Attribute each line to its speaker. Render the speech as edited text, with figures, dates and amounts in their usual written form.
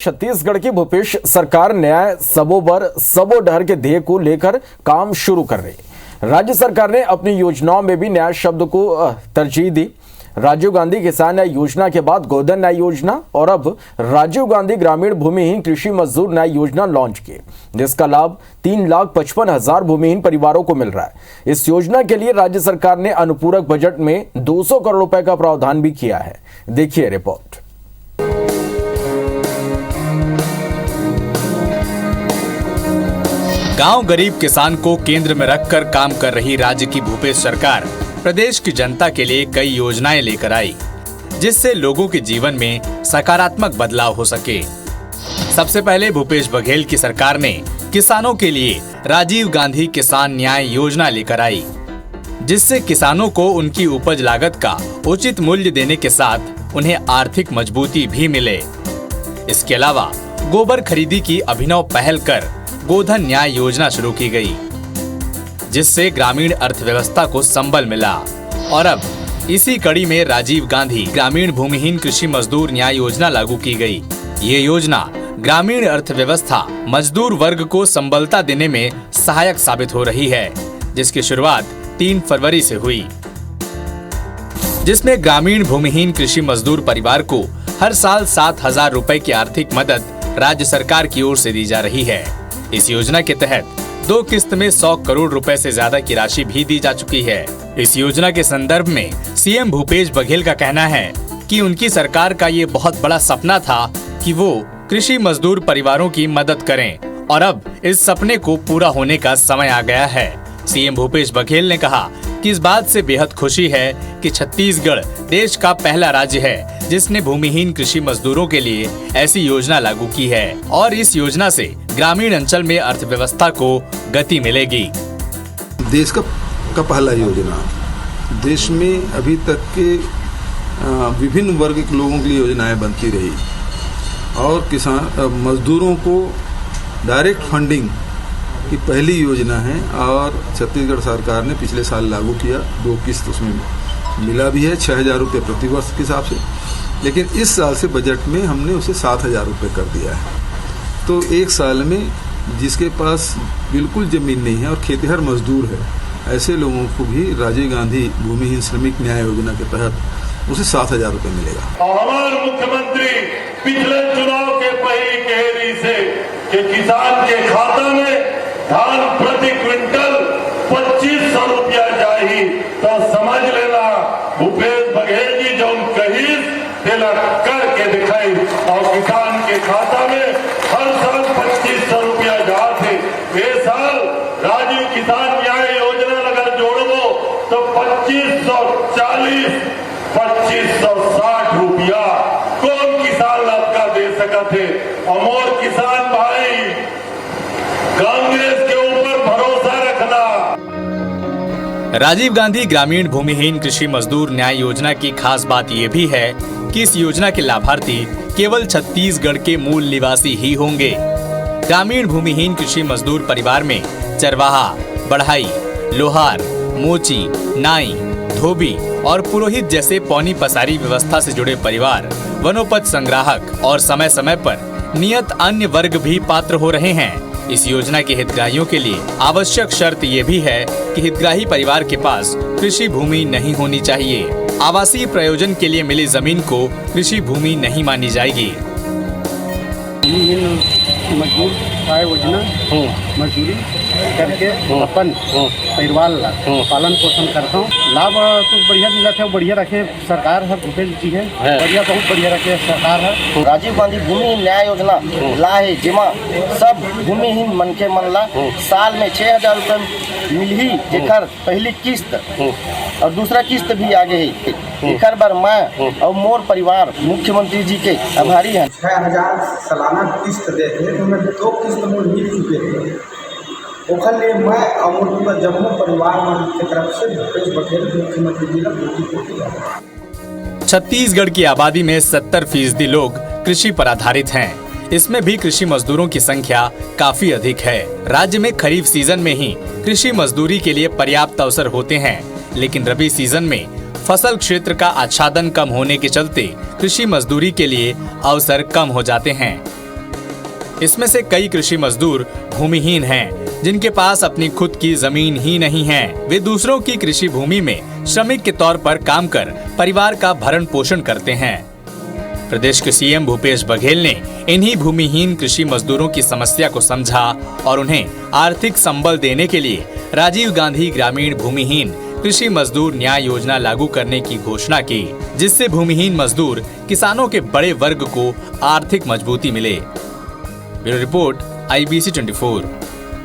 Speaker 1: छत्तीसगढ़ की भूपेश सरकार न्याय सबोबर सबो डहर के ध्येय को लेकर काम शुरू कर रही है। राज्य सरकार ने अपनी योजनाओं में भी न्याय शब्द को तरजीह दी। राजीव गांधी किसान न्याय योजना के बाद गोधन न्याय योजना और अब राजीव गांधी ग्रामीण भूमिहीन कृषि मजदूर न्याय योजना लॉन्च की, जिसका लाभ 3,55,000 भूमिहीन परिवारों को मिल रहा है। इस योजना के लिए राज्य सरकार ने अनुपूरक बजट में 200 करोड़ रुपए का प्रावधान भी किया है। देखिए रिपोर्ट।
Speaker 2: गांव गरीब किसान को केंद्र में रखकर काम कर रही राज्य की भूपेश सरकार प्रदेश की जनता के लिए कई योजनाएं लेकर आई, जिससे लोगों के जीवन में सकारात्मक बदलाव हो सके। सबसे पहले भूपेश बघेल की सरकार ने किसानों के लिए राजीव गांधी किसान न्याय योजना लेकर आई, जिससे किसानों को उनकी उपज लागत का उचित मूल्य देने के साथ उन्हें आर्थिक मजबूती भी मिले। इसके अलावा गोबर खरीदी की अभिनव पहल कर गोधन न्याय योजना शुरू की गई, जिससे ग्रामीण अर्थव्यवस्था को संबल मिला। और अब इसी कड़ी में राजीव गांधी ग्रामीण भूमिहीन कृषि मजदूर न्याय योजना लागू की गई। ये योजना ग्रामीण अर्थव्यवस्था मजदूर वर्ग को संबलता देने में सहायक साबित हो रही है, जिसकी शुरुआत 3 फरवरी से हुई, जिसमें ग्रामीण भूमिहीन कृषि मजदूर परिवार को हर साल 7,000 रुपए की आर्थिक मदद राज्य सरकार की ओर से दी जा रही है। इस योजना के तहत 2 किस्त में 100 करोड़ रुपए से ज्यादा की राशि भी दी जा चुकी है। इस योजना के संदर्भ में सीएम भूपेश बघेल का कहना है कि उनकी सरकार का ये बहुत बड़ा सपना था कि वो कृषि मजदूर परिवारों की मदद करें, और अब इस सपने को पूरा होने का समय आ गया है। सीएम भूपेश बघेल ने कहा कि इस बात से बेहद खुशी है कि छत्तीसगढ़ देश का पहला राज्य है जिसने भूमिहीन कृषि मजदूरों के लिए ऐसी योजना लागू की है, और इस योजना से ग्रामीण अंचल में अर्थव्यवस्था को गति मिलेगी।
Speaker 3: देश का पहला योजना, देश में अभी तक के विभिन्न वर्ग के लोगों के लिए योजनाएं बनती रही, और किसान मजदूरों को डायरेक्ट फंडिंग की पहली योजना है, और छत्तीसगढ़ सरकार ने पिछले साल लागू किया। 2 किस्त उसमें मिला भी है 6,000 रुपये प्रति वर्ष के हिसाब से, लेकिन इस साल से बजट में हमने उसे 7,000 रुपये कर दिया है। तो 1 साल में जिसके पास बिल्कुल जमीन नहीं है और खेतिहर मजदूर है, ऐसे लोगों को भी राजीव गांधी भूमिहीन श्रमिक न्याय योजना के तहत उसे 7,000 रुपये मिलेगा।
Speaker 4: और हमारे मुख्यमंत्री पिछले चुनाव के पहली कहेरी से कि किसान के खाता में धान प्रति क्विंटल 2,500 रुपया चाहिए, तो समझ लेना भूपेश बघेल जी जो कहीं करके दिखाई, और किसान के खाता में हर साल 2,500 रुपया जाते। ये साल राजीव किसान न्याय योजना अगर जोड़ो तो 2,540 2,560 रुपया कौन किसान आपका दे सकते। और मोर किसान भाई कांग्रेस के ऊपर भरोसा रखना।
Speaker 2: राजीव गांधी ग्रामीण भूमिहीन कृषि मजदूर न्याय योजना की खास बात ये भी है कि इस योजना के लाभार्थी केवल छत्तीसगढ़ के मूल निवासी ही होंगे। ग्रामीण भूमिहीन कृषि मजदूर परिवार में चरवाहा, बढ़ाई, लोहार, मोची, नाई, धोबी और पुरोहित जैसे पौनी पसारी व्यवस्था से जुड़े परिवार, वनोपज संग्राहक और समय समय पर नियत अन्य वर्ग भी पात्र हो रहे हैं। इस योजना के हितग्राहियों के लिए आवश्यक शर्त ये भी है कि हितग्राही परिवार के पास कृषि भूमि नहीं होनी चाहिए। आवासीय प्रयोजन के लिए मिली जमीन को कृषि भूमि नहीं मानी जाएगी।
Speaker 5: मजदूर आय योजना मजदूरी करके अपन परिवार पालन पोषण करता हूँ। लाभ तो बढ़िया मिला था, बढ़िया रखे सरकार है, भूपेश जी है, बढ़िया बहुत बढ़िया रखे सरकार है।
Speaker 6: राजीव गांधी भूमिहीन न्याय योजना ला है, जिमा सब भूमिहीन मन के मन ला साल में 6,000 रुपये मिली, जेकर पहली किस्त और दूसरा किस्त भी आगे है। एकर बार मैं और मोर परिवार मुख्यमंत्री जी के आभारी हैं।
Speaker 7: 6,000 सालाना किस्त देते, तो मैं 2 किस्त मोर मिल चुके थे। ओखर लिए मैं और मोर पूरा जम्मू परिवार के तरफ से भूपेश बघेल मुख्यमंत्री जी का बहुत बहुत।
Speaker 2: छत्तीसगढ़ की आबादी में 70% लोग कृषि पर आधारित हैं। इसमें भी कृषि मजदूरों की संख्या काफी अधिक है। राज्य में खरीफ सीजन में ही कृषि मजदूरी के लिए पर्याप्त अवसर होते हैं, लेकिन रबी सीजन में फसल क्षेत्र का आच्छादन कम होने के चलते कृषि मजदूरी के लिए अवसर कम हो जाते हैं। इसमें से कई कृषि मजदूर भूमिहीन हैं, जिनके पास अपनी खुद की जमीन ही नहीं है। वे दूसरों की कृषि भूमि में श्रमिक के तौर पर काम कर परिवार का भरण पोषण करते हैं। प्रदेश के सीएम भूपेश बघेल ने इन्हीं भूमिहीन कृषि मजदूरों की समस्या को समझा और उन्हें आर्थिक संबल देने के लिए राजीव गांधी ग्रामीण भूमिहीन कृषि मजदूर न्याय योजना लागू करने की घोषणा की, जिससे भूमिहीन मजदूर किसानों के बड़े वर्ग को आर्थिक मजबूती मिले। Bureau report IBC 24।